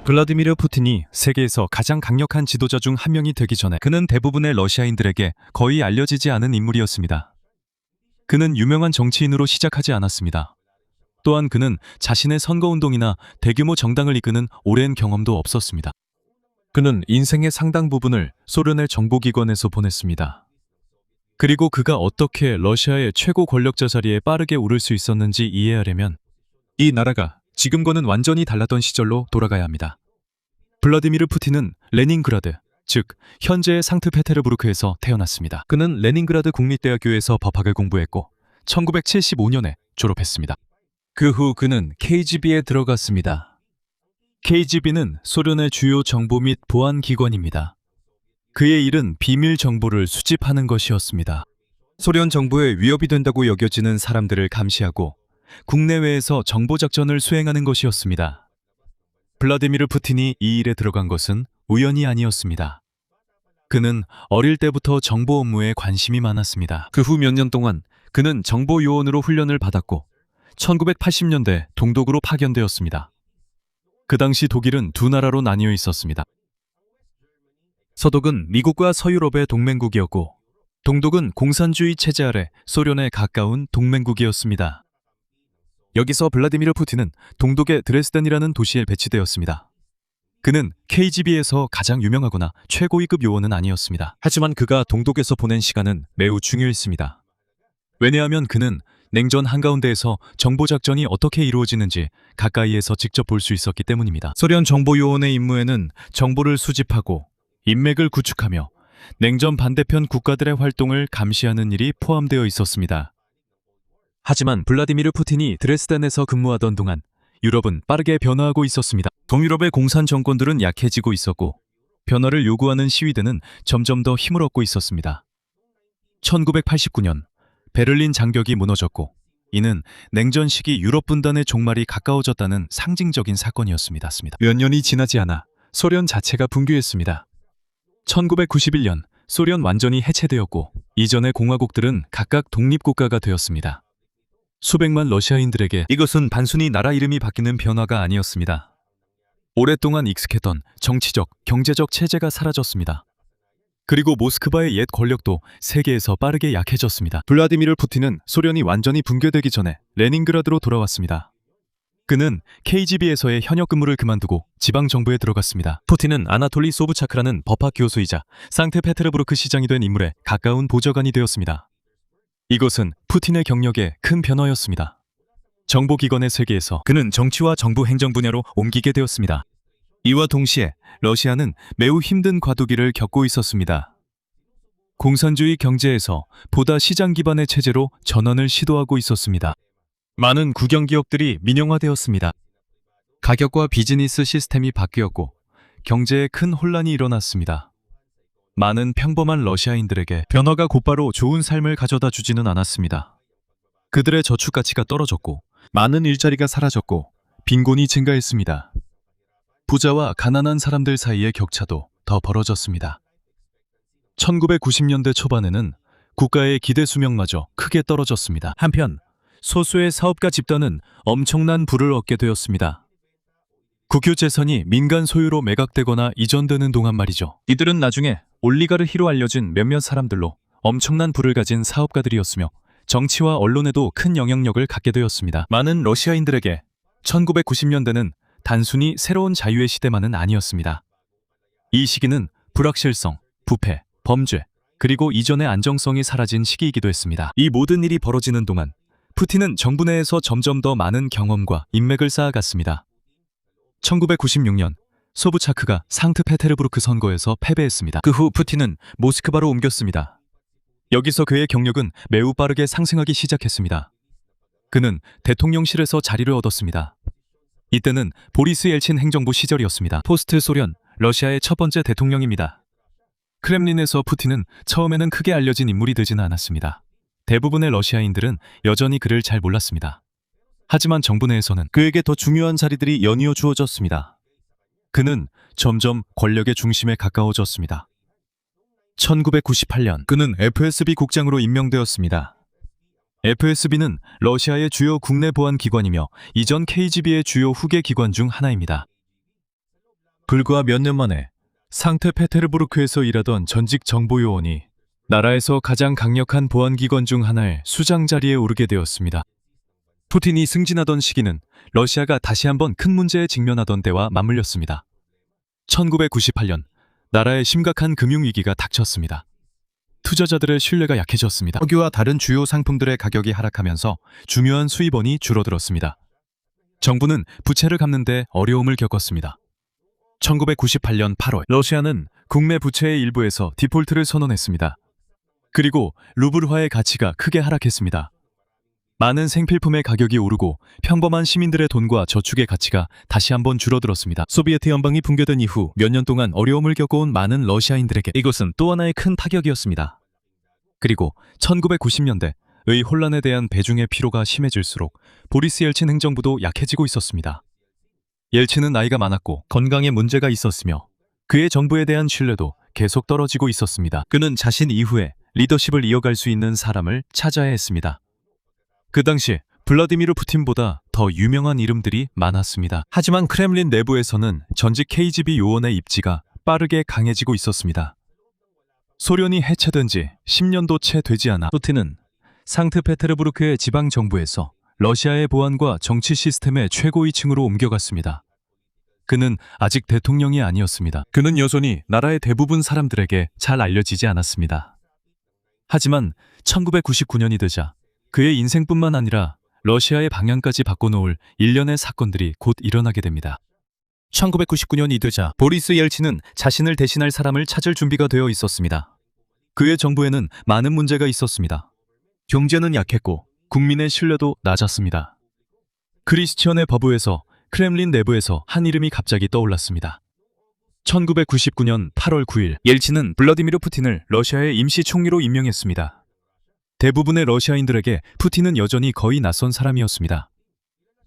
블라디미르 푸틴이 세계에서 가장 강력한 지도자 중 한 명이 되기 전에 그는 대부분의 러시아인들에게 거의 알려지지 않은 인물이었습니다. 그는 유명한 정치인으로 시작하지 않았습니다. 또한 그는 자신의 선거운동이나 대규모 정당을 이끄는 오랜 경험도 없었습니다. 그는 인생의 상당 부분을 소련의 정보기관에서 보냈습니다. 그리고 그가 어떻게 러시아의 최고 권력자 자리에 빠르게 오를 수 있었는지 이해하려면 이 나라가 지금과는 완전히 달랐던 시절로 돌아가야 합니다. 블라디미르 푸틴은 레닌그라드, 즉 현재의 상트페테르부르크에서 태어났습니다. 그는 레닌그라드 국립대학교에서 법학을 공부했고 1975년에 졸업했습니다. 그 후 그는 KGB에 들어갔습니다. KGB는 소련의 주요 정보 및 보안 기관입니다. 그의 일은 비밀 정보를 수집하는 것이었습니다. 소련 정부에 위협이 된다고 여겨지는 사람들을 감시하고 국내외에서 정보작전을 수행하는 것이었습니다. 블라디미르 푸틴이 이 일에 들어간 것은 우연이 아니었습니다. 그는 어릴 때부터 정보 업무에 관심이 많았습니다. 그 후 몇 년 동안 그는 정보 요원으로 훈련을 받았고 1980년대 동독으로 파견되었습니다. 그 당시 독일은 두 나라로 나뉘어 있었습니다. 서독은 미국과 서유럽의 동맹국이었고 동독은 공산주의 체제 아래 소련에 가까운 동맹국이었습니다. 여기서 블라디미르 푸틴은 동독의 드레스덴이라는 도시에 배치되었습니다. 그는 KGB에서 가장 유명하거나 최고위급 요원은 아니었습니다. 하지만 그가 동독에서 보낸 시간은 매우 중요했습니다. 왜냐하면 그는 냉전 한가운데에서 정보작전이 어떻게 이루어지는지 가까이에서 직접 볼 수 있었기 때문입니다. 소련 정보요원의 임무에는 정보를 수집하고 인맥을 구축하며 냉전 반대편 국가들의 활동을 감시하는 일이 포함되어 있었습니다. 하지만 블라디미르 푸틴이 드레스덴에서 근무하던 동안 유럽은 빠르게 변화하고 있었습니다. 동유럽의 공산 정권들은 약해지고 있었고 변화를 요구하는 시위대는 점점 더 힘을 얻고 있었습니다. 1989년 베를린 장벽이 무너졌고 이는 냉전 시기 유럽 분단의 종말이 가까워졌다는 상징적인 사건이었습니다. 몇 년이 지나지 않아 소련 자체가 붕괴했습니다. 1991년 소련 완전히 해체되었고 이전의 공화국들은 각각 독립국가가 되었습니다. 수백만 러시아인들에게 이것은 단순히 나라 이름이 바뀌는 변화가 아니었습니다. 오랫동안 익숙했던 정치적, 경제적 체제가 사라졌습니다. 그리고 모스크바의 옛 권력도 세계에서 빠르게 약해졌습니다. 블라디미르 푸틴은 소련이 완전히 붕괴되기 전에 레닌그라드로 돌아왔습니다. 그는 KGB에서의 현역 근무를 그만두고 지방정부에 들어갔습니다. 푸틴은 아나톨리 소브차크라는 법학 교수이자 상트페테르부르크 시장이 된 인물의 가까운 보좌관이 되었습니다. 이것은 푸틴의 경력에 큰 변화였습니다. 정보기관의 세계에서 그는 정치와 정부 행정 분야로 옮기게 되었습니다. 이와 동시에 러시아는 매우 힘든 과도기를 겪고 있었습니다. 공산주의 경제에서 보다 시장 기반의 체제로 전환을 시도하고 있었습니다. 많은 국영기업들이 민영화되었습니다. 가격과 비즈니스 시스템이 바뀌었고 경제에 큰 혼란이 일어났습니다. 많은 평범한 러시아인들에게 변화가 곧바로 좋은 삶을 가져다 주지는 않았습니다. 그들의 저축 가치가 떨어졌고 많은 일자리가 사라졌고 빈곤이 증가했습니다. 부자와 가난한 사람들 사이의 격차도 더 벌어졌습니다. 1990년대 초반에는 국가의 기대 수명마저 크게 떨어졌습니다. 한편 소수의 사업가 집단은 엄청난 부를 얻게 되었습니다. 국유 재산이 민간 소유로 매각되거나 이전되는 동안 말이죠. 이들은 나중에 올리가르히로 알려진 몇몇 사람들로 엄청난 부를 가진 사업가들이었으며 정치와 언론에도 큰 영향력을 갖게 되었습니다. 많은 러시아인들에게 1990년대는 단순히 새로운 자유의 시대만은 아니었습니다. 이 시기는 불확실성, 부패, 범죄, 그리고 이전의 안정성이 사라진 시기이기도 했습니다. 이 모든 일이 벌어지는 동안 푸틴은 정부 내에서 점점 더 많은 경험과 인맥을 쌓아갔습니다. 1996년 소브차크가 상트페테르부르크 선거에서 패배했습니다. 그 후 푸틴은 모스크바로 옮겼습니다. 여기서 그의 경력은 매우 빠르게 상승하기 시작했습니다. 그는 대통령실에서 자리를 얻었습니다. 이때는 보리스 엘친 행정부 시절이었습니다. 포스트 소련, 러시아의 첫 번째 대통령입니다. 크렘린에서 푸틴은 처음에는 크게 알려진 인물이 되지는 않았습니다. 대부분의 러시아인들은 여전히 그를 잘 몰랐습니다. 하지만 정부 내에서는 그에게 더 중요한 자리들이 연이어 주어졌습니다. 그는 점점 권력의 중심에 가까워졌습니다. 1998년 그는 FSB 국장으로 임명되었습니다. FSB는 러시아의 주요 국내 보안 기관이며 이전 KGB의 주요 후계 기관 중 하나입니다. 불과 몇 년 만에 상트페테르부르크에서 일하던 전직 정보요원이 나라에서 가장 강력한 보안기관 중 하나의 수장 자리에 오르게 되었습니다. 푸틴이 승진하던 시기는 러시아가 다시 한번 큰 문제에 직면하던 때와 맞물렸습니다. 1998년 나라에 심각한 금융위기가 닥쳤습니다. 투자자들의 신뢰가 약해졌습니다. 석유와 다른 주요 상품들의 가격이 하락하면서 중요한 수입원이 줄어들었습니다. 정부는 부채를 갚는 데 어려움을 겪었습니다. 1998년 8월 러시아는 국내 부채의 일부에서 디폴트를 선언했습니다. 그리고 루블화의 가치가 크게 하락했습니다. 많은 생필품의 가격이 오르고 평범한 시민들의 돈과 저축의 가치가 다시 한번 줄어들었습니다. 소비에트 연방이 붕괴된 이후 몇 년 동안 어려움을 겪어온 많은 러시아인들에게 이것은 또 하나의 큰 타격이었습니다. 그리고 1990년대의 혼란에 대한 대중의 피로가 심해질수록 보리스 옐친 행정부도 약해지고 있었습니다. 옐친은 나이가 많았고 건강에 문제가 있었으며 그의 정부에 대한 신뢰도 계속 떨어지고 있었습니다. 그는 자신 이후에 리더십을 이어갈 수 있는 사람을 찾아야 했습니다. 그 당시 블라디미르 푸틴보다 더 유명한 이름들이 많았습니다. 하지만 크렘린 내부에서는 전직 KGB 요원의 입지가 빠르게 강해지고 있었습니다. 소련이 해체된 지 10년도 채 되지 않아 푸틴은 상트페테르부르크의 지방정부에서 러시아의 보안과 정치 시스템의 최고위층으로 옮겨갔습니다. 그는 아직 대통령이 아니었습니다. 그는 여전히 나라의 대부분 사람들에게 잘 알려지지 않았습니다. 하지만 1999년이 되자 그의 인생뿐만 아니라 러시아의 방향까지 바꿔놓을 일련의 사건들이 곧 일어나게 됩니다. 1999년이 되자 보리스 옐친은 자신을 대신할 사람을 찾을 준비가 되어 있었습니다. 그의 정부에는 많은 문제가 있었습니다. 경제는 약했고 국민의 신뢰도 낮았습니다. 크리스티언의 버브에서 크렘린 내부에서 한 이름이 갑자기 떠올랐습니다. 1999년 8월 9일 옐친은 블라디미르 푸틴을 러시아의 임시 총리로 임명했습니다. 대부분의 러시아인들에게 푸틴은 여전히 거의 낯선 사람이었습니다.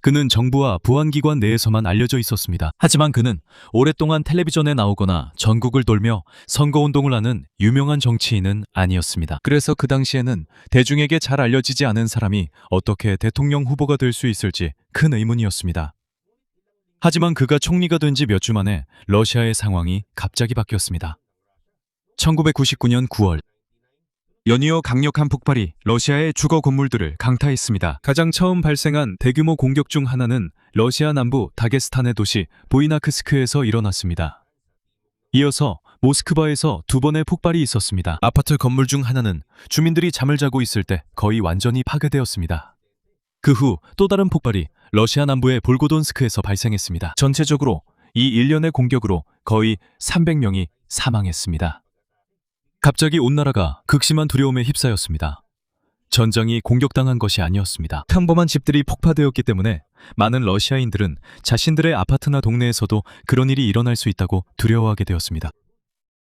그는 정부와 보안기관 내에서만 알려져 있었습니다. 하지만 그는 오랫동안 텔레비전에 나오거나 전국을 돌며 선거운동을 하는 유명한 정치인은 아니었습니다. 그래서 그 당시에는 대중에게 잘 알려지지 않은 사람이 어떻게 대통령 후보가 될 수 있을지 큰 의문이었습니다. 하지만 그가 총리가 된 지 몇 주 만에 러시아의 상황이 갑자기 바뀌었습니다. 1999년 9월 연이어 강력한 폭발이 러시아의 주거 건물들을 강타했습니다. 가장 처음 발생한 대규모 공격 중 하나는 러시아 남부 다게스탄의 도시 보이나크스크에서 일어났습니다. 이어서 모스크바에서 두 번의 폭발이 있었습니다. 아파트 건물 중 하나는 주민들이 잠을 자고 있을 때 거의 완전히 파괴되었습니다. 그 후 또 다른 폭발이 러시아 남부의 볼고돈스크에서 발생했습니다. 전체적으로 이 일련의 공격으로 거의 300명이 사망했습니다. 갑자기 온 나라가 극심한 두려움에 휩싸였습니다. 전장이 공격당한 것이 아니었습니다. 평범한 집들이 폭파되었기 때문에 많은 러시아인들은 자신들의 아파트나 동네에서도 그런 일이 일어날 수 있다고 두려워하게 되었습니다.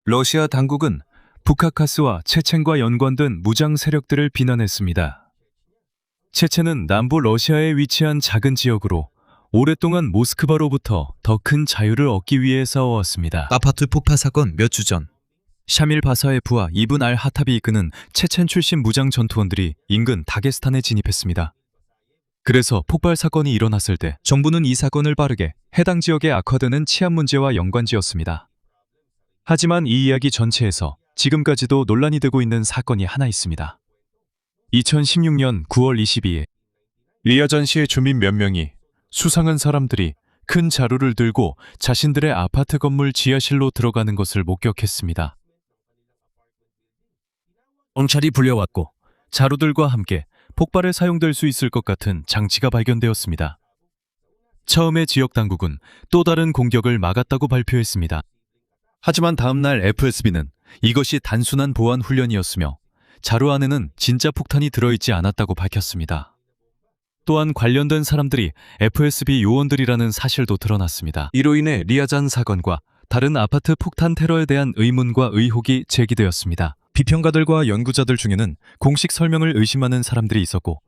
러시아 당국은 북카카스와 체첸과 연관된 무장 세력들을 비난했습니다. 체첸은 남부 러시아에 위치한 작은 지역으로 오랫동안 모스크바로부터 더 큰 자유를 얻기 위해 싸워왔습니다. 아파트 폭파 사건 몇 주 전 샤밀 바사의 부하 이븐 알 하탑이 이끄는 체첸 출신 무장 전투원들이 인근 다게스탄에 진입했습니다. 그래서 폭발 사건이 일어났을 때 정부는 이 사건을 빠르게 해당 지역에 악화되는 치안 문제와 연관지었습니다. 하지만 이 이야기 전체에서 지금까지도 논란이 되고 있는 사건이 하나 있습니다. 2016년 9월 22일 리아잔시의 주민 몇 명이 수상한 사람들이 큰 자루를 들고 자신들의 아파트 건물 지하실로 들어가는 것을 목격했습니다. 경찰이 불려왔고 자루들과 함께 폭발에 사용될 수 있을 것 같은 장치가 발견되었습니다. 처음에 지역 당국은 또 다른 공격을 막았다고 발표했습니다. 하지만 다음날 FSB는 이것이 단순한 보안 훈련이었으며 자루 안에는 진짜 폭탄이 들어있지 않았다고 밝혔습니다. 또한 관련된 사람들이 FSB 요원들이라는 사실도 드러났습니다. 이로 인해 리아잔 사건과 다른 아파트 폭탄 테러에 대한 의문과 의혹이 제기되었습니다. 비평가들과 연구자들 중에는 공식 설명을 의심하는 사람들이 있었고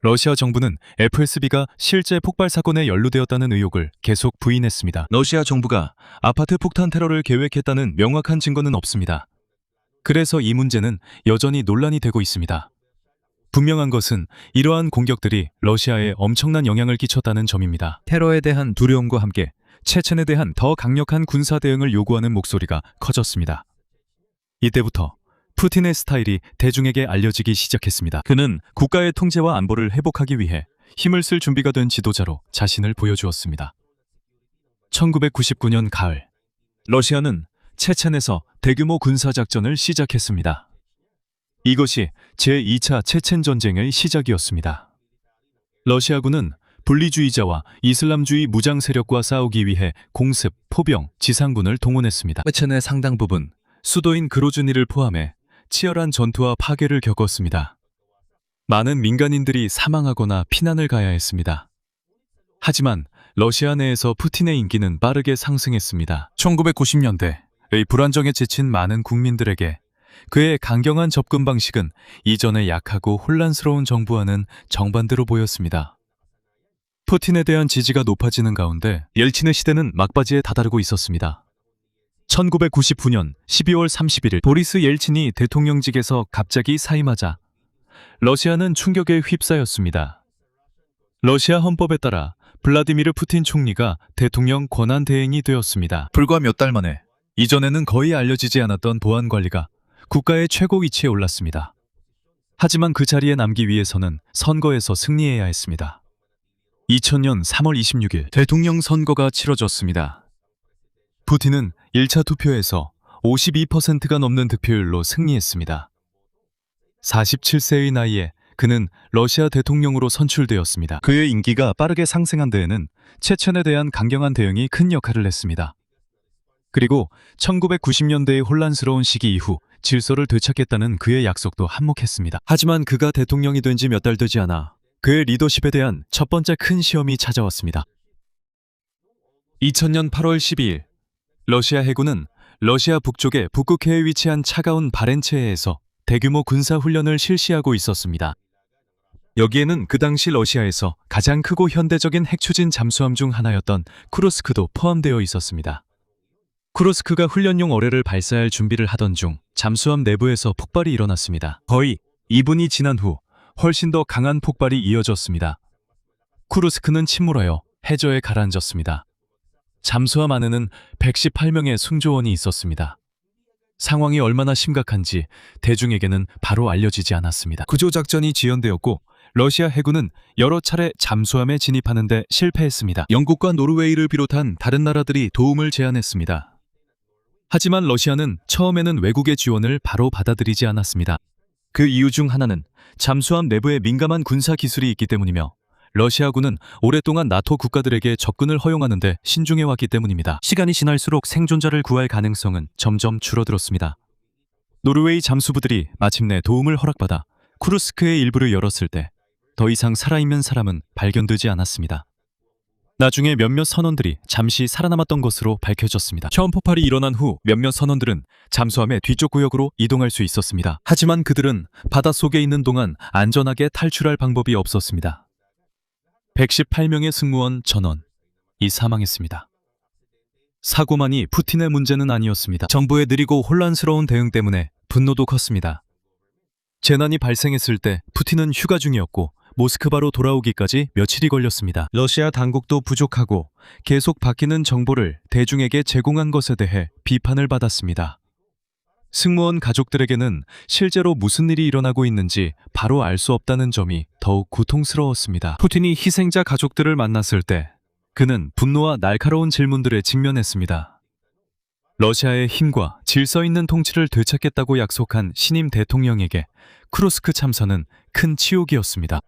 러시아 정부는 FSB가 실제 폭발 사건에 연루되었다는 의혹을 계속 부인했습니다. 러시아 정부가 아파트 폭탄 테러를 계획했다는 명확한 증거는 없습니다. 그래서 이 문제는 여전히 논란이 되고 있습니다. 분명한 것은 이러한 공격들이 러시아에 엄청난 영향을 끼쳤다는 점입니다. 테러에 대한 두려움과 함께 체첸에 대한 더 강력한 군사 대응을 요구하는 목소리가 커졌습니다. 이때부터 푸틴의 스타일이 대중에게 알려지기 시작했습니다. 그는 국가의 통제와 안보를 회복하기 위해 힘을 쓸 준비가 된 지도자로 자신을 보여주었습니다. 1999년 가을, 러시아는 체첸에서 대규모 군사작전을 시작했습니다. 이것이 제2차 체첸 전쟁의 시작이었습니다. 러시아군은 분리주의자와 이슬람주의 무장 세력과 싸우기 위해 공습, 포병, 지상군을 동원했습니다. 체첸의 상당 부분, 수도인 그로즈니를 포함해 치열한 전투와 파괴를 겪었습니다. 많은 민간인들이 사망하거나 피난을 가야 했습니다. 하지만 러시아 내에서 푸틴의 인기는 빠르게 상승했습니다. 1990년대의 불안정에 지친 많은 국민들에게 그의 강경한 접근 방식은 이전의 약하고 혼란스러운 정부와는 정반대로 보였습니다. 푸틴에 대한 지지가 높아지는 가운데 옐친의 시대는 막바지에 다다르고 있었습니다. 1999년 12월 31일 보리스 옐친이 대통령직에서 갑자기 사임하자 러시아는 충격에 휩싸였습니다. 러시아 헌법에 따라 블라디미르 푸틴 총리가 대통령 권한 대행이 되었습니다. 불과 몇 달 만에 이전에는 거의 알려지지 않았던 보안 관리가 국가의 최고 위치에 올랐습니다. 하지만 그 자리에 남기 위해서는 선거에서 승리해야 했습니다. 2000년 3월 26일 대통령 선거가 치러졌습니다. 푸틴은 1차 투표에서 52%가 넘는 득표율로 승리했습니다. 47세의 나이에 그는 러시아 대통령으로 선출되었습니다. 그의 인기가 빠르게 상승한 데에는 체첸에 대한 강경한 대응이 큰 역할을 했습니다. 그리고 1990년대의 혼란스러운 시기 이후 질서를 되찾겠다는 그의 약속도 한몫했습니다. 하지만 그가 대통령이 된 지 몇 달 되지 않아 그의 리더십에 대한 첫 번째 큰 시험이 찾아왔습니다. 2000년 8월 12일 러시아 해군은 러시아 북쪽의 북극해에 위치한 차가운 바렌츠해에서 대규모 군사훈련을 실시하고 있었습니다. 여기에는 그 당시 러시아에서 가장 크고 현대적인 핵추진 잠수함 중 하나였던 쿠르스크도 포함되어 있었습니다. 쿠르스크가 훈련용 어뢰를 발사할 준비를 하던 중 잠수함 내부에서 폭발이 일어났습니다. 거의 2분이 지난 후 훨씬 더 강한 폭발이 이어졌습니다. 쿠르스크는 침몰하여 해저에 가라앉았습니다. 잠수함 안에는 118명의 승조원이 있었습니다. 상황이 얼마나 심각한지 대중에게는 바로 알려지지 않았습니다. 구조작전이 지연되었고 러시아 해군은 여러 차례 잠수함에 진입하는 데 실패했습니다. 영국과 노르웨이를 비롯한 다른 나라들이 도움을 제안했습니다. 하지만 러시아는 처음에는 외국의 지원을 바로 받아들이지 않았습니다. 그 이유 중 하나는 잠수함 내부에 민감한 군사 기술이 있기 때문이며 러시아군은 오랫동안 나토 국가들에게 접근을 허용하는데 신중해왔기 때문입니다. 시간이 지날수록 생존자를 구할 가능성은 점점 줄어들었습니다. 노르웨이 잠수부들이 마침내 도움을 허락받아 쿠르스크의 일부를 열었을 때 더 이상 살아있는 사람은 발견되지 않았습니다. 나중에 몇몇 선원들이 잠시 살아남았던 것으로 밝혀졌습니다. 처음 폭발이 일어난 후 몇몇 선원들은 잠수함의 뒤쪽 구역으로 이동할 수 있었습니다. 하지만 그들은 바닷속에 있는 동안 안전하게 탈출할 방법이 없었습니다. 118명의 승무원 전원이 사망했습니다. 사고만이 푸틴의 문제는 아니었습니다. 정부의 느리고 혼란스러운 대응 때문에 분노도 컸습니다. 재난이 발생했을 때 푸틴은 휴가 중이었고 모스크바로 돌아오기까지 며칠이 걸렸습니다. 러시아 당국도 부족하고 계속 바뀌는 정보를 대중에게 제공한 것에 대해 비판을 받았습니다. 승무원 가족들에게는 실제로 무슨 일이 일어나고 있는지 바로 알 수 없다는 점이 더욱 고통스러웠습니다. 푸틴이 희생자 가족들을 만났을 때 그는 분노와 날카로운 질문들에 직면했습니다. 러시아의 힘과 질서 있는 통치를 되찾겠다고 약속한 신임 대통령에게 쿠르스크 참사는 큰 치욕이었습니다.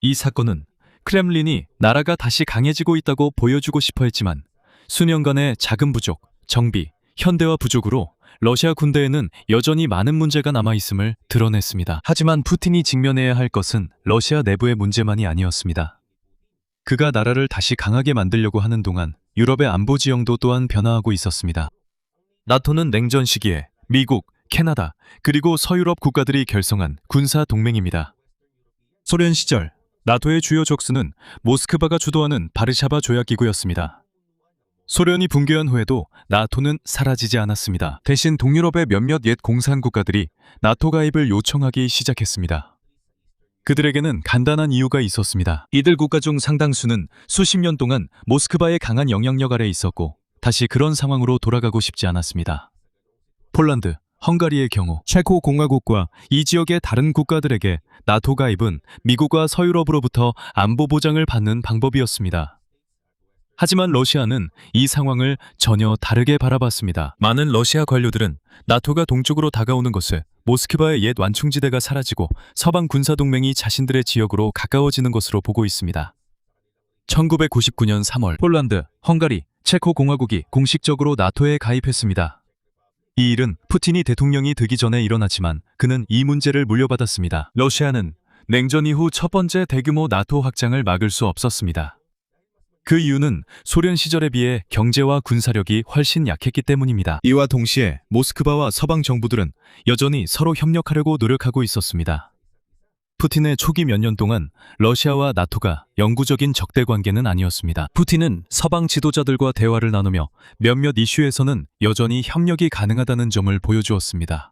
이 사건은 크렘린이 나라가 다시 강해지고 있다고 보여주고 싶어 했지만 수년간의 자금 부족, 정비, 현대화 부족으로 러시아 군대에는 여전히 많은 문제가 남아있음을 드러냈습니다. 하지만 푸틴이 직면해야 할 것은 러시아 내부의 문제만이 아니었습니다. 그가 나라를 다시 강하게 만들려고 하는 동안 유럽의 안보 지형도 또한 변화하고 있었습니다. 나토는 냉전 시기에 미국, 캐나다, 그리고 서유럽 국가들이 결성한 군사 동맹입니다. 소련 시절 나토의 주요 적수는 모스크바가 주도하는 바르샤바 조약기구였습니다. 소련이 붕괴한 후에도 나토는 사라지지 않았습니다. 대신 동유럽의 몇몇 옛 공산 국가들이 나토 가입을 요청하기 시작했습니다. 그들에게는 간단한 이유가 있었습니다. 이들 국가 중 상당수는 수십 년 동안 모스크바의 강한 영향력 아래 있었고 다시 그런 상황으로 돌아가고 싶지 않았습니다. 폴란드, 헝가리의 경우 체코 공화국과 이 지역의 다른 국가들에게 나토 가입은 미국과 서유럽으로부터 안보 보장을 받는 방법이었습니다. 하지만 러시아는 이 상황을 전혀 다르게 바라봤습니다. 많은 러시아 관료들은 나토가 동쪽으로 다가오는 것을 모스크바의 옛 완충지대가 사라지고 서방 군사동맹이 자신들의 지역으로 가까워지는 것으로 보고 있습니다. 1999년 3월 폴란드, 헝가리, 체코 공화국이 공식적으로 나토에 가입했습니다. 이 일은 푸틴이 대통령이 되기 전에 일어났지만 그는 이 문제를 물려받았습니다. 러시아는 냉전 이후 첫 번째 대규모 나토 확장을 막을 수 없었습니다. 그 이유는 소련 시절에 비해 경제와 군사력이 훨씬 약했기 때문입니다. 이와 동시에 모스크바와 서방 정부들은 여전히 서로 협력하려고 노력하고 있었습니다. 푸틴의 초기 몇 년 동안 러시아와 나토가 영구적인 적대 관계는 아니었습니다. 푸틴은 서방 지도자들과 대화를 나누며 몇몇 이슈에서는 여전히 협력이 가능하다는 점을 보여주었습니다.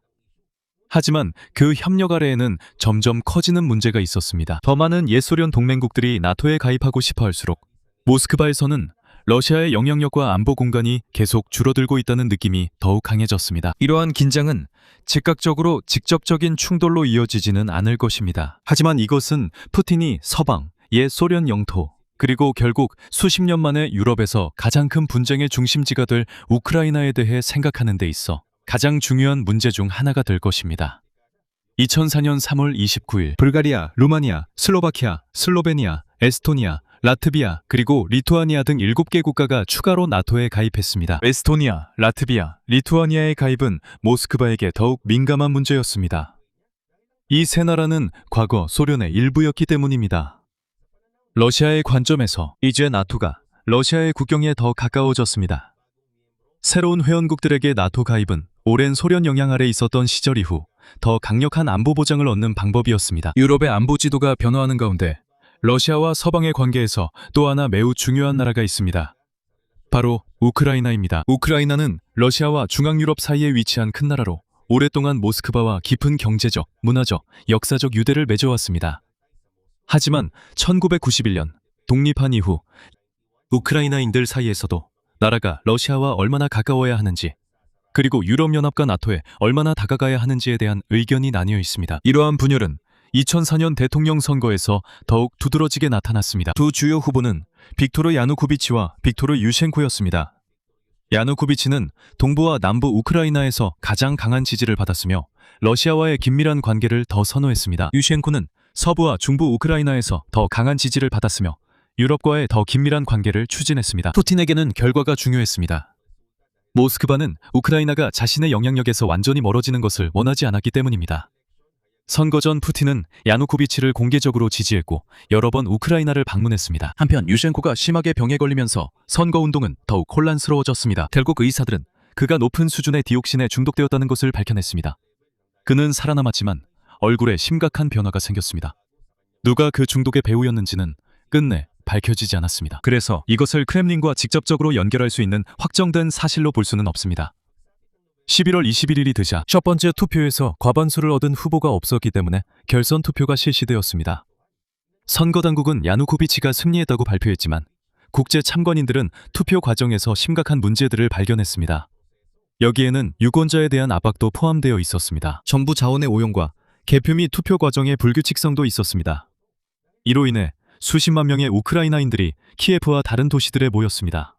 하지만 그 협력 아래에는 점점 커지는 문제가 있었습니다. 더 많은 옛소련 동맹국들이 나토에 가입하고 싶어 할수록 모스크바에서는 러시아의 영향력과 안보 공간이 계속 줄어들고 있다는 느낌이 더욱 강해졌습니다. 이러한 긴장은 즉각적으로 직접적인 충돌로 이어지지는 않을 것입니다. 하지만 이것은 푸틴이 서방, 옛 소련 영토, 그리고 결국 수십 년 만에 유럽에서 가장 큰 분쟁의 중심지가 될 우크라이나에 대해 생각하는 데 있어 가장 중요한 문제 중 하나가 될 것입니다. 2004년 3월 29일 불가리아, 루마니아, 슬로바키아, 슬로베니아, 에스토니아, 라트비아, 그리고 리투아니아 등 7개 국가가 추가로 나토에 가입했습니다. 에스토니아, 라트비아, 리투아니아의 가입은 모스크바에게 더욱 민감한 문제였습니다. 이 세 나라는 과거 소련의 일부였기 때문입니다. 러시아의 관점에서 이제 나토가 러시아의 국경에 더 가까워졌습니다. 새로운 회원국들에게 나토 가입은 오랜 소련 영향 아래 있었던 시절 이후 더 강력한 안보 보장을 얻는 방법이었습니다. 유럽의 안보 지도가 변화하는 가운데 러시아와 서방의 관계에서 또 하나 매우 중요한 나라가 있습니다. 바로 우크라이나입니다. 우크라이나는 러시아와 중앙유럽 사이에 위치한 큰 나라로 오랫동안 모스크바와 깊은 경제적, 문화적, 역사적 유대를 맺어왔습니다. 하지만 1991년 독립한 이후 우크라이나인들 사이에서도 나라가 러시아와 얼마나 가까워야 하는지, 그리고 유럽연합과 나토에 얼마나 다가가야 하는지에 대한 의견이 나뉘어 있습니다. 이러한 분열은 2004년 대통령 선거에서 더욱 두드러지게 나타났습니다. 두 주요 후보는 빅토르 야누코비치와 빅토르 유셴코였습니다. 야누코비치는 동부와 남부 우크라이나에서 가장 강한 지지를 받았으며 러시아와의 긴밀한 관계를 더 선호했습니다. 유셴코는 서부와 중부 우크라이나에서 더 강한 지지를 받았으며 유럽과의 더 긴밀한 관계를 추진했습니다. 푸틴에게는 결과가 중요했습니다. 모스크바는 우크라이나가 자신의 영향력에서 완전히 멀어지는 것을 원하지 않았기 때문입니다. 선거 전 푸틴은 야누코비치를 공개적으로 지지했고 여러 번 우크라이나를 방문했습니다. 한편 유셴코가 심하게 병에 걸리면서 선거운동은 더욱 혼란스러워졌습니다. 결국 의사들은 그가 높은 수준의 디옥신에 중독되었다는 것을 밝혀냈습니다. 그는 살아남았지만 얼굴에 심각한 변화가 생겼습니다. 누가 그 중독의 배후였는지는 끝내 밝혀지지 않았습니다. 그래서 이것을 크렘린과 직접적으로 연결할 수 있는 확정된 사실로 볼 수는 없습니다. 11월 21일이 되자 첫 번째 투표에서 과반수를 얻은 후보가 없었기 때문에 결선 투표가 실시되었습니다. 선거당국은 야누코비치가 승리했다고 발표했지만 국제 참관인들은 투표 과정에서 심각한 문제들을 발견했습니다. 여기에는 유권자에 대한 압박도 포함되어 있었습니다. 정부 자원의 오용과 개표 및 투표 과정의 불규칙성도 있었습니다. 이로 인해 수십만 명의 우크라이나인들이 키예프와 다른 도시들에 모였습니다.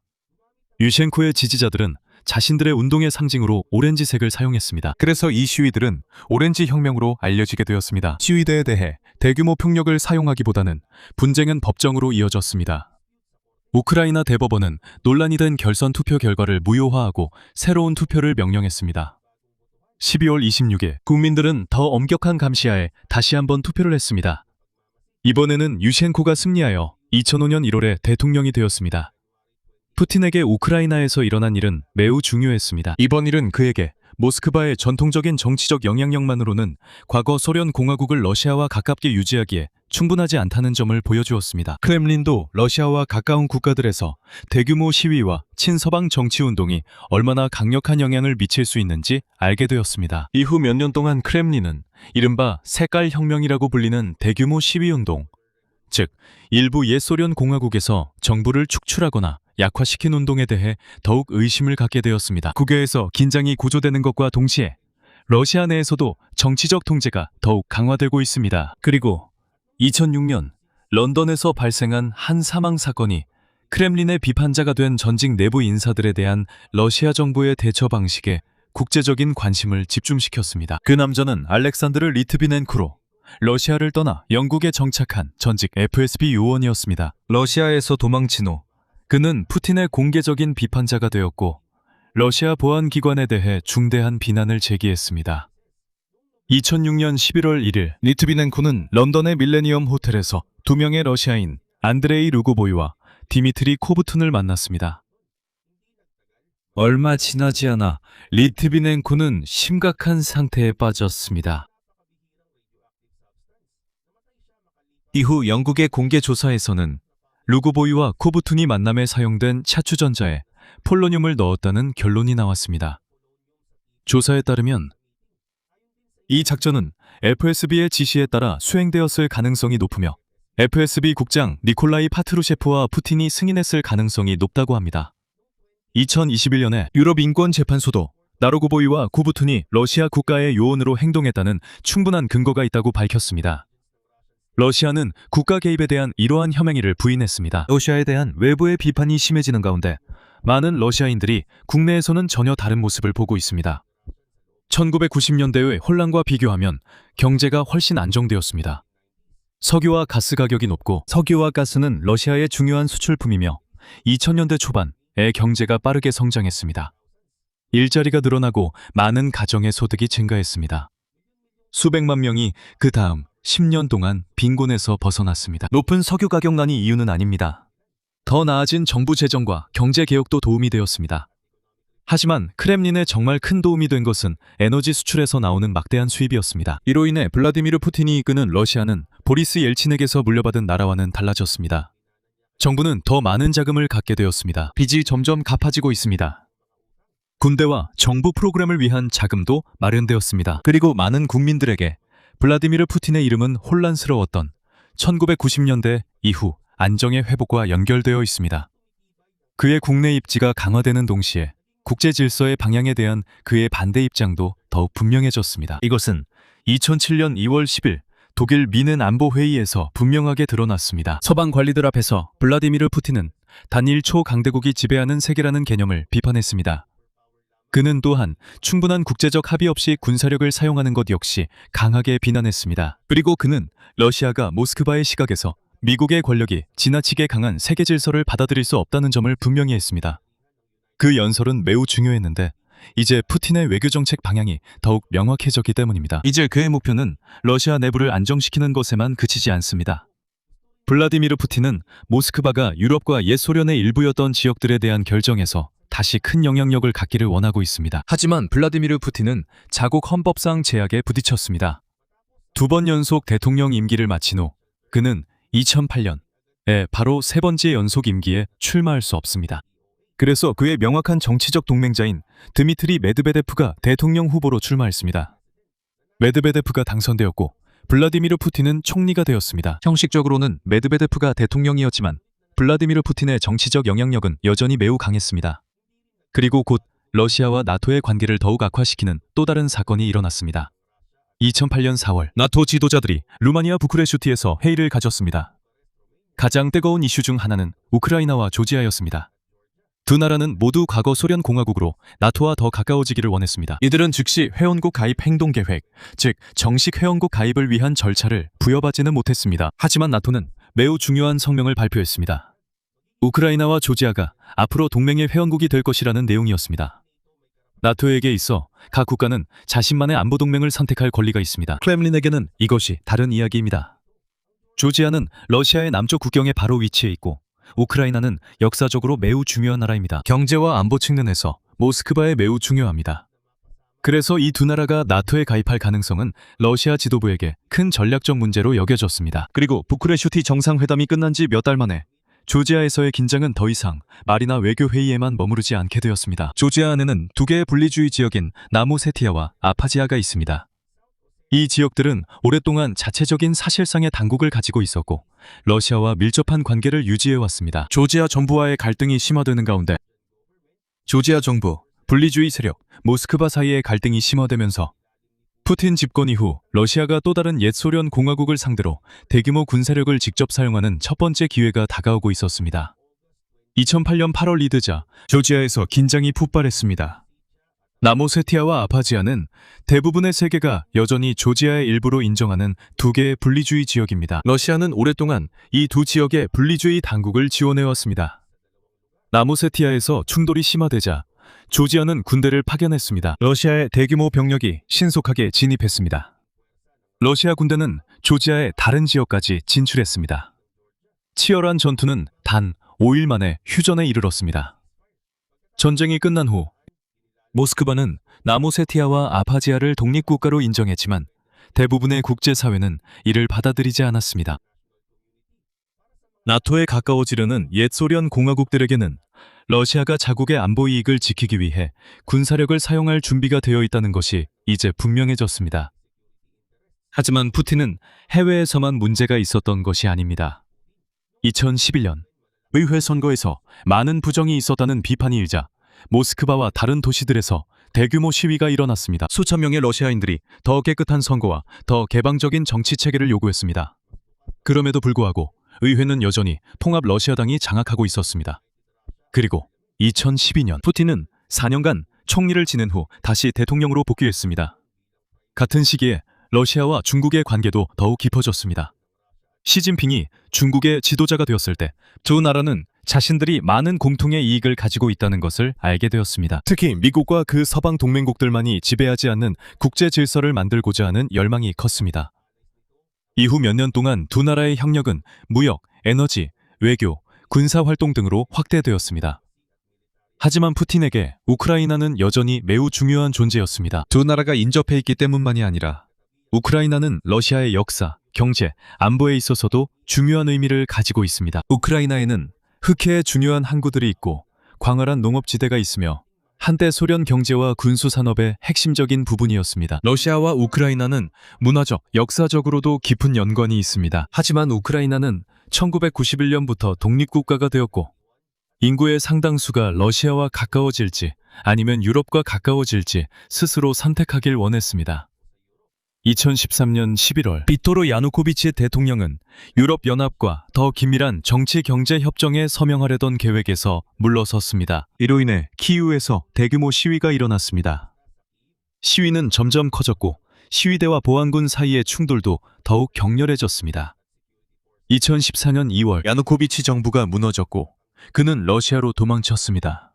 유셴코의 지지자들은 자신들의 운동의 상징으로 오렌지색을 사용했습니다. 그래서 이 시위들은 오렌지 혁명으로 알려지게 되었습니다. 시위대에 대해 대규모 폭력을 사용하기보다는 분쟁은 법정으로 이어졌습니다. 우크라이나 대법원은 논란이 된 결선 투표 결과를 무효화하고 새로운 투표를 명령했습니다. 12월 26일 국민들은 더 엄격한 감시하에 다시 한번 투표를 했습니다. 이번에는 유셴코가 승리하여 2005년 1월에 대통령이 되었습니다. 푸틴에게 우크라이나에서 일어난 일은 매우 중요했습니다. 이번 일은 그에게 모스크바의 전통적인 정치적 영향력만으로는 과거 소련 공화국을 러시아와 가깝게 유지하기에 충분하지 않다는 점을 보여주었습니다. 크렘린도 러시아와 가까운 국가들에서 대규모 시위와 친서방 정치운동이 얼마나 강력한 영향을 미칠 수 있는지 알게 되었습니다. 이후 몇 년 동안 크렘린은 이른바 색깔혁명이라고 불리는 대규모 시위운동, 즉 일부 옛소련 공화국에서 정부를 축출하거나 약화시킨 운동에 대해 더욱 의심을 갖게 되었습니다. 국외에서 긴장이 고조되는 것과 동시에 러시아 내에서도 정치적 통제가 더욱 강화되고 있습니다. 그리고 2006년 런던에서 발생한 한 사망 사건이 크렘린의 비판자가 된 전직 내부 인사들에 대한 러시아 정부의 대처 방식에 국제적인 관심을 집중시켰습니다. 그 남자는 알렉산드르 리트비넨코로 러시아를 떠나 영국에 정착한 전직 FSB 요원이었습니다. 러시아에서 도망친 후 그는 푸틴의 공개적인 비판자가 되었고 러시아 보안기관에 대해 중대한 비난을 제기했습니다. 2006년 11월 1일 리트비넨코는 런던의 밀레니엄 호텔에서 두 명의 러시아인 안드레이 루고보이와 디미트리 코브툰을 만났습니다. 얼마 지나지 않아 리트비넨코는 심각한 상태에 빠졌습니다. 이후 영국의 공개 조사에서는 루고보이와 코브툰이 만남에 사용된 차추전자에 폴로늄을 넣었다는 결론이 나왔습니다. 조사에 따르면 이 작전은 FSB의 지시에 따라 수행되었을 가능성이 높으며 FSB 국장 니콜라이 파트루셰프와 푸틴이 승인했을 가능성이 높다고 합니다. 2021년에 유럽 인권재판소도 나로고보이와 코브툰이 러시아 국가의 요원으로 행동했다는 충분한 근거가 있다고 밝혔습니다. 러시아는 국가 개입에 대한 이러한 혐행위를 부인했습니다. 러시아에 대한 외부의 비판이 심해지는 가운데 많은 러시아인들이 국내에서는 전혀 다른 모습을 보고 있습니다. 1990년대의 혼란과 비교하면 경제가 훨씬 안정되었습니다. 석유와 가스 가격이 높고 석유와 가스는 러시아의 중요한 수출품이며 2000년대 초반에 경제가 빠르게 성장했습니다. 일자리가 늘어나고 많은 가정의 소득이 증가했습니다. 수백만 명이 그 다음 10년 동안 빈곤에서 벗어났습니다. 높은 석유 가격난이 이유는 아닙니다. 더 나아진 정부 재정과 경제 개혁도 도움이 되었습니다. 하지만 크렘린에 정말 큰 도움이 된 것은 에너지 수출에서 나오는 막대한 수입이었습니다. 이로 인해 블라디미르 푸틴이 이끄는 러시아는 보리스 옐친에게서 물려받은 나라와는 달라졌습니다. 정부는 더 많은 자금을 갖게 되었습니다. 빚이 점점 갚아지고 있습니다. 군대와 정부 프로그램을 위한 자금도 마련되었습니다. 그리고 많은 국민들에게 블라디미르 푸틴의 이름은 혼란스러웠던 1990년대 이후 안정의 회복과 연결되어 있습니다. 그의 국내 입지가 강화되는 동시에 국제 질서의 방향에 대한 그의 반대 입장도 더욱 분명해졌습니다. 이것은 2007년 2월 10일 독일 미넨 안보회의에서 분명하게 드러났습니다. 서방 관리들 앞에서 블라디미르 푸틴은 단일 초강대국이 지배하는 세계라는 개념을 비판했습니다. 그는 또한 충분한 국제적 합의 없이 군사력을 사용하는 것 역시 강하게 비난했습니다. 그리고 그는 러시아가 모스크바의 시각에서 미국의 권력이 지나치게 강한 세계 질서를 받아들일 수 없다는 점을 분명히 했습니다. 그 연설은 매우 중요했는데 이제 푸틴의 외교정책 방향이 더욱 명확해졌기 때문입니다. 이제 그의 목표는 러시아 내부를 안정시키는 것에만 그치지 않습니다. 블라디미르 푸틴은 모스크바가 유럽과 옛 소련의 일부였던 지역들에 대한 결정에서 다시 큰 영향력을 갖기를 원하고 있습니다. 하지만 블라디미르 푸틴은 자국 헌법상 제약에 부딪혔습니다. 2번 연속 대통령 임기를 마친 후 그는 2008년에 바로 세 번째 연속 임기에 출마할 수 없습니다. 그래서 그의 명확한 정치적 동맹자인 드미트리 메드베데프가 대통령 후보로 출마했습니다. 메드베데프가 당선되었고 블라디미르 푸틴은 총리가 되었습니다. 형식적으로는 메드베데프가 대통령이었지만 블라디미르 푸틴의 정치적 영향력은 여전히 매우 강했습니다. 그리고 곧 러시아와 나토의 관계를 더욱 악화시키는 또 다른 사건이 일어났습니다. 2008년 4월 나토 지도자들이 루마니아 부쿠레슈티에서 회의를 가졌습니다. 가장 뜨거운 이슈 중 하나는 우크라이나와 조지아였습니다. 두 나라는 모두 과거 소련 공화국으로 나토와 더 가까워지기를 원했습니다. 이들은 즉시 회원국 가입 행동계획, 즉 정식 회원국 가입을 위한 절차를 부여받지는 못했습니다. 하지만 나토는 매우 중요한 성명을 발표했습니다. 우크라이나와 조지아가 앞으로 동맹의 회원국이 될 것이라는 내용이었습니다. 나토에게 있어 각 국가는 자신만의 안보 동맹을 선택할 권리가 있습니다. 크렘린에게는 이것이 다른 이야기입니다. 조지아는 러시아의 남쪽 국경에 바로 위치해 있고 우크라이나는 역사적으로 매우 중요한 나라입니다. 경제와 안보 측면에서 모스크바에 매우 중요합니다. 그래서 이 두 나라가 나토에 가입할 가능성은 러시아 지도부에게 큰 전략적 문제로 여겨졌습니다. 그리고 부쿠레슈티 정상회담이 끝난 지 몇 달 만에 조지아에서의 긴장은 더 이상 말이나 외교 회의에만 머무르지 않게 되었습니다. 조지아 안에는 두 개의 분리주의 지역인 나무세티아와 아파지아가 있습니다. 이 지역들은 오랫동안 자체적인 사실상의 당국을 가지고 있었고 러시아와 밀접한 관계를 유지해왔습니다. 조지아 정부와의 갈등이 심화되는 가운데 조지아 정부, 분리주의 세력, 모스크바 사이의 갈등이 심화되면서 푸틴 집권 이후 러시아가 또 다른 옛 소련 공화국을 상대로 대규모 군사력을 직접 사용하는 첫 번째 기회가 다가오고 있었습니다. 2008년 8월 이르자 조지아에서 긴장이 폭발했습니다. 나모세티아와 아파지아는 대부분의 세계가 여전히 조지아의 일부로 인정하는 두 개의 분리주의 지역입니다. 러시아는 오랫동안 이 두 지역의 분리주의 당국을 지원해왔습니다. 나모세티아에서 충돌이 심화되자 조지아는 군대를 파견했습니다. 러시아의 대규모 병력이 신속하게 진입했습니다. 러시아 군대는 조지아의 다른 지역까지 진출했습니다. 치열한 전투는 단 5일 만에 휴전에 이르렀습니다. 전쟁이 끝난 후 모스크바는 나모세티아와 아파지아를 독립국가로 인정했지만 대부분의 국제사회는 이를 받아들이지 않았습니다. 나토에 가까워지려는 옛 소련 공화국들에게는 러시아가 자국의 안보 이익을 지키기 위해 군사력을 사용할 준비가 되어 있다는 것이 이제 분명해졌습니다. 하지만 푸틴은 해외에서만 문제가 있었던 것이 아닙니다. 2011년 의회 선거에서 많은 부정이 있었다는 비판이 일자 모스크바와 다른 도시들에서 대규모 시위가 일어났습니다. 수천 명의 러시아인들이 더 깨끗한 선거와 더 개방적인 정치 체계를 요구했습니다. 그럼에도 불구하고 의회는 여전히 통합 러시아당이 장악하고 있었습니다. 그리고 2012년 푸틴은 4년간 총리를 지낸 후 다시 대통령으로 복귀했습니다. 같은 시기에 러시아와 중국의 관계도 더욱 깊어졌습니다. 시진핑이 중국의 지도자가 되었을 때 두 나라는 자신들이 많은 공통의 이익을 가지고 있다는 것을 알게 되었습니다. 특히 미국과 그 서방 동맹국들만이 지배하지 않는 국제 질서를 만들고자 하는 열망이 컸습니다. 이후 몇 년 동안 두 나라의 협력은 무역, 에너지, 외교, 군사활동 등으로 확대되었습니다. 하지만 푸틴에게 우크라이나는 여전히 매우 중요한 존재였습니다. 두 나라가 인접해 있기 때문만이 아니라 우크라이나는 러시아의 역사, 경제, 안보에 있어서도 중요한 의미를 가지고 있습니다. 우크라이나에는 흑해의 중요한 항구들이 있고 광활한 농업지대가 있으며 한때 소련 경제와 군수산업의 핵심적인 부분이었습니다. 러시아와 우크라이나는 문화적, 역사적으로도 깊은 연관이 있습니다. 하지만 우크라이나는 1991년부터 독립국가가 되었고 인구의 상당수가 러시아와 가까워질지 아니면 유럽과 가까워질지 스스로 선택하길 원했습니다. 2013년 11월 비토르 야누코비치 대통령은 유럽연합과 더 긴밀한 정치-경제 협정에 서명하려던 계획에서 물러섰습니다. 이로 인해 키이우에서 대규모 시위가 일어났습니다. 시위는 점점 커졌고 시위대와 보안군 사이의 충돌도 더욱 격렬해졌습니다. 2014년 2월 야누코비치 정부가 무너졌고 그는 러시아로 도망쳤습니다.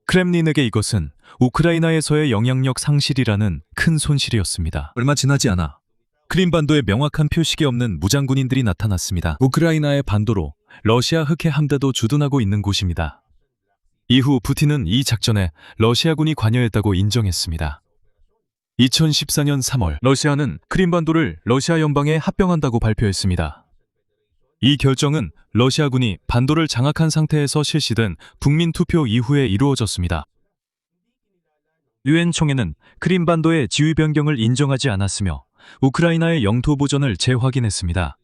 크렘린에게 이것은 우크라이나에서의 영향력 상실이라는 큰 손실이었습니다. 얼마 지나지 않아 크림반도에 명확한 표식이 없는 무장군인들이 나타났습니다. 우크라이나의 반도로 러시아 흑해 함대도 주둔하고 있는 곳입니다. 이후 푸틴은 이 작전에 러시아군이 관여했다고 인정했습니다. 2014년 3월 러시아는 크림반도를 러시아 연방에 합병한다고 발표했습니다. 이 결정은 러시아군이 반도를 장악한 상태에서 실시된 국민 투표 이후에 이루어졌습니다. 유엔 총회는 크림반도의 지위 변경을 인정하지 않았으며 우크라이나의 영토 보전을 재확인했습니다.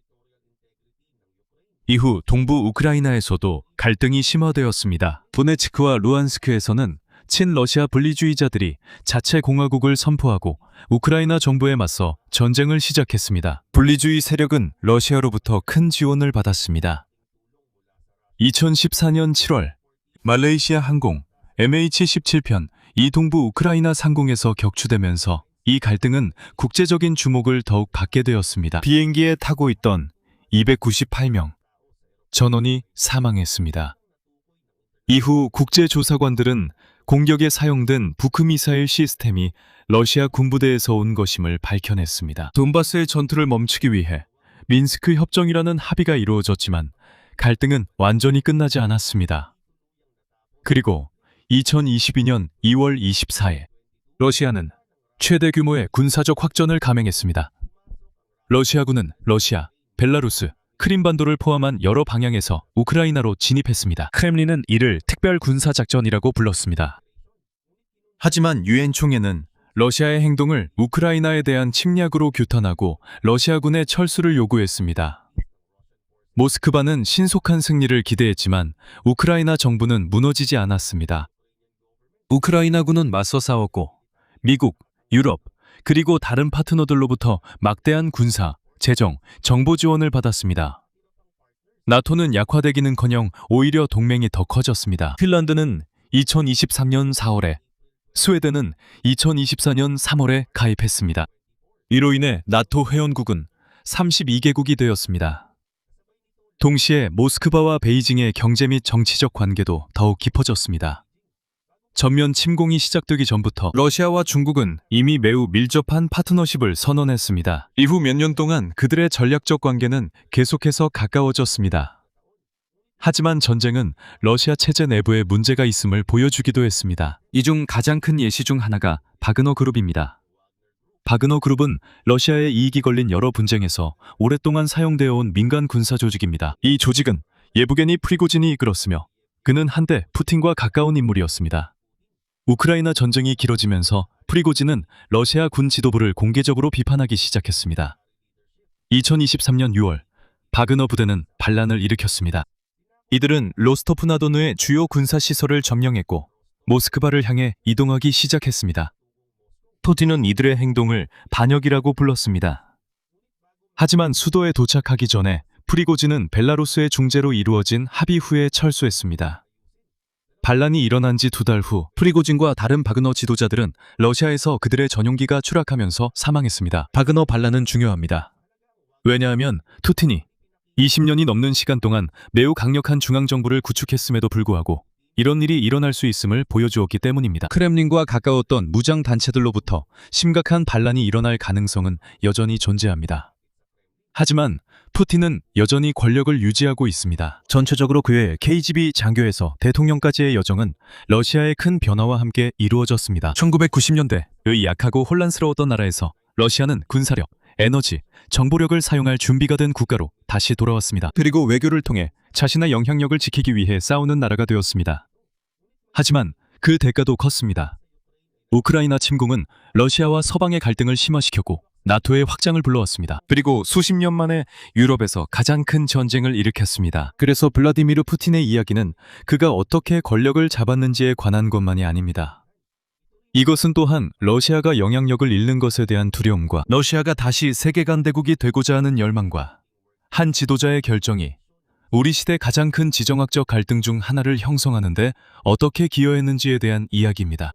이후 동부 우크라이나에서도 갈등이 심화되었습니다. 도네츠크와 루안스크에서는 친러시아 분리주의자들이 자체 공화국을 선포하고 우크라이나 정부에 맞서 전쟁을 시작했습니다. 분리주의 세력은 러시아로부터 큰 지원을 받았습니다. 2014년 7월 말레이시아 항공 MH17편 이 동부 우크라이나 상공에서 격추되면서 이 갈등은 국제적인 주목을 더욱 받게 되었습니다. 비행기에 타고 있던 298명 전원이 사망했습니다. 이후 국제조사관들은 공격에 사용된 부크미사일 시스템이 러시아 군부대에서 온 것임을 밝혀냈습니다. 돈바스의 전투를 멈추기 위해 민스크 협정이라는 합의가 이루어졌지만 갈등은 완전히 끝나지 않았습니다. 그리고 2022년 2월 24일, 러시아는 최대 규모의 군사적 확전을 감행했습니다. 러시아군은 러시아, 벨라루스, 크림반도를 포함한 여러 방향에서 우크라이나로 진입했습니다. 크렘린은 이를 특별 군사작전이라고 불렀습니다. 하지만 유엔 총회는 러시아의 행동을 우크라이나에 대한 침략으로 규탄하고 러시아군의 철수를 요구했습니다. 모스크바는 신속한 승리를 기대했지만 우크라이나 정부는 무너지지 않았습니다. 우크라이나군은 맞서 싸웠고 미국, 유럽, 그리고 다른 파트너들로부터 막대한 군사, 재정, 정보 지원을 받았습니다. 나토는 약화되기는커녕 오히려 동맹이 더 커졌습니다. 핀란드는 2023년 4월에, 스웨덴은 2024년 3월에 가입했습니다. 이로 인해 나토 회원국은 32개국이 되었습니다. 동시에 모스크바와 베이징의 경제 및 정치적 관계도 더욱 깊어졌습니다. 전면 침공이 시작되기 전부터 러시아와 중국은 이미 매우 밀접한 파트너십을 선언했습니다. 이후 몇 년 동안 그들의 전략적 관계는 계속해서 가까워졌습니다. 하지만 전쟁은 러시아 체제 내부에 문제가 있음을 보여주기도 했습니다. 이 중 가장 큰 예시 중 하나가 바그너 그룹입니다. 바그너 그룹은 러시아의 이익이 걸린 여러 분쟁에서 오랫동안 사용되어 온 민간 군사 조직입니다. 이 조직은 예부게니 프리고진이 이끌었으며 그는 한때 푸틴과 가까운 인물이었습니다. 우크라이나 전쟁이 길어지면서 프리고진은 러시아 군 지도부를 공개적으로 비판하기 시작했습니다. 2023년 6월, 바그너 부대는 반란을 일으켰습니다. 이들은 로스토프나도누의 주요 군사시설을 점령했고 모스크바를 향해 이동하기 시작했습니다. 푸틴은 이들의 행동을 반역이라고 불렀습니다. 하지만 수도에 도착하기 전에 프리고진은 벨라루스의 중재로 이루어진 합의 후에 철수했습니다. 반란이 일어난 지 2달 후 프리고진과 다른 바그너 지도자들은 러시아에서 그들의 전용기가 추락하면서 사망했습니다. 바그너 반란은 중요합니다. 왜냐하면 푸틴이 20년이 넘는 시간 동안 매우 강력한 중앙정부를 구축했음에도 불구하고 이런 일이 일어날 수 있음을 보여주었기 때문입니다. 크렘린과 가까웠던 무장 단체들로부터 심각한 반란이 일어날 가능성은 여전히 존재합니다. 하지만 푸틴은 여전히 권력을 유지하고 있습니다. 전체적으로 그의 KGB 장교에서 대통령까지의 여정은 러시아의 큰 변화와 함께 이루어졌습니다. 1990년대의 약하고 혼란스러웠던 나라에서 러시아는 군사력, 에너지, 정보력을 사용할 준비가 된 국가로 다시 돌아왔습니다. 그리고 외교를 통해 자신의 영향력을 지키기 위해 싸우는 나라가 되었습니다. 하지만 그 대가도 컸습니다. 우크라이나 침공은 러시아와 서방의 갈등을 심화시켰고 나토의 확장을 불러왔습니다. 그리고 수십 년 만에 유럽에서 가장 큰 전쟁을 일으켰습니다. 그래서 블라디미르 푸틴의 이야기는 그가 어떻게 권력을 잡았는지에 관한 것만이 아닙니다. 이것은 또한 러시아가 영향력을 잃는 것에 대한 두려움과 러시아가 다시 세계관 대국이 되고자 하는 열망과 한 지도자의 결정이 우리 시대 가장 큰 지정학적 갈등 중 하나를 형성하는 데 어떻게 기여했는지에 대한 이야기입니다.